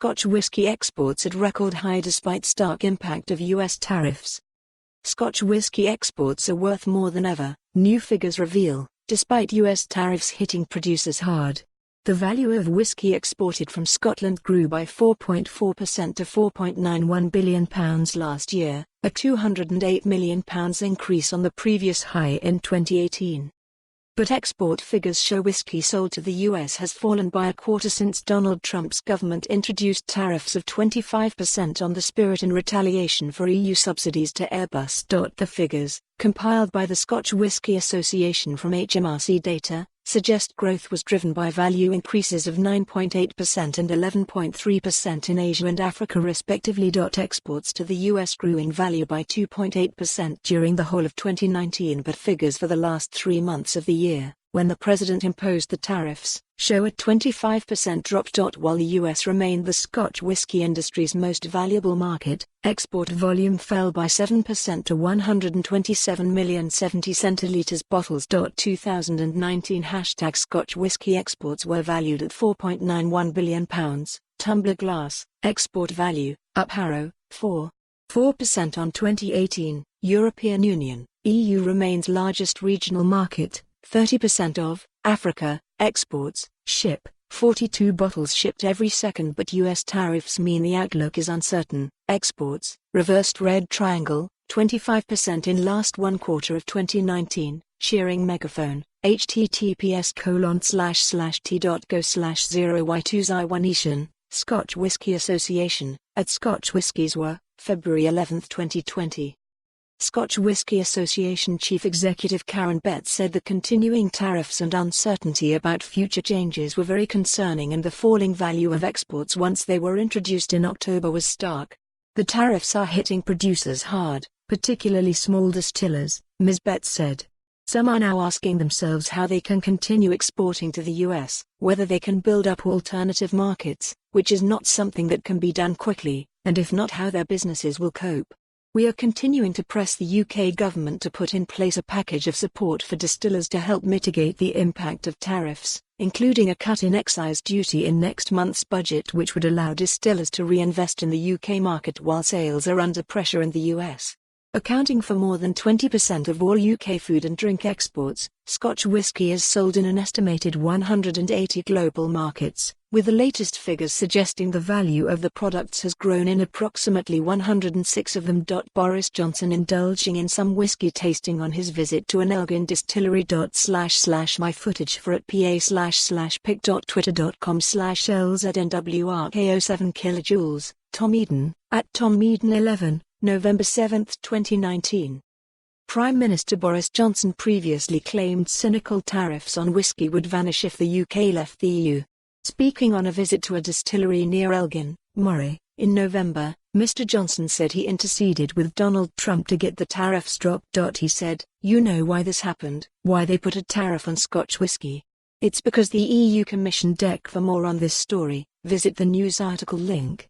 Scotch whisky exports at record high despite stark impact of U.S. tariffs. Scotch whisky exports are worth more than ever, new figures reveal, despite U.S. tariffs hitting producers hard. The value of whisky exported from Scotland grew by 4.4% to £4.91 billion last year, a £208 million increase on the previous high in 2018. But export figures show whisky sold to the US has fallen by a quarter since Donald Trump's government introduced tariffs of 25% on the spirit in retaliation for EU subsidies to Airbus. The figures, compiled by the Scotch Whisky Association from HMRC data, suggest growth was driven by value increases of 9.8% and 11.3% in Asia and Africa respectively. Exports to the US grew in value by 2.8% during the whole of 2019, but figures for the last 3 months of the year, when the president imposed the tariffs, show a 25% drop. While the US remained the Scotch whisky industry's most valuable market, export volume fell by 7% to 127 million 70 centilitres bottles. 2019 Scotch whisky exports were valued at £4.91 billion. Tumbler glass, export value, up 4% on 2018. European Union, EU remains largest regional market, 30% of Africa exports, ship 42 bottles shipped every second, but US tariffs mean the outlook is uncertain. Exports, reversed red triangle, 25% in last one quarter of 2019. Shearing megaphone, https://t.go/0y2zy1 Scotch Whisky Association, at Scotch Whiskies were, February 11, 2020. Scotch Whisky Association Chief Executive Karen Betts said the continuing tariffs and uncertainty about future changes were very concerning, and the falling value of exports once they were introduced in October was stark. The tariffs are hitting producers hard, particularly small distillers, Ms. Betts said. Some are now asking themselves how they can continue exporting to the US, whether they can build up alternative markets, which is not something that can be done quickly, and if not, how their businesses will cope. We are continuing to press the UK government to put in place a package of support for distillers to help mitigate the impact of tariffs, including a cut in excise duty in next month's budget, which would allow distillers to reinvest in the UK market while sales are under pressure in the US. Accounting for more than 20% of all UK food and drink exports, Scotch whisky is sold in an estimated 180 global markets, with the latest figures suggesting the value of the products has grown in approximately 106 of them. Boris Johnson indulging in some whisky tasting on his visit to an Elgin distillery. My footage for at pa/pic.twitter.com/lznwrko7 kilojoules, Tom Eden, at Tom Eden 11. November 7, 2019. Prime Minister Boris Johnson previously claimed cynical tariffs on whisky would vanish if the UK left the EU. Speaking on a visit to a distillery near Elgin, Moray, in November, Mr. Johnson said he interceded with Donald Trump to get the tariffs dropped. He said, "You know why this happened, why they put a tariff on Scotch whisky. It's because the EU commissioned DEC. For more on this story, visit the news article link.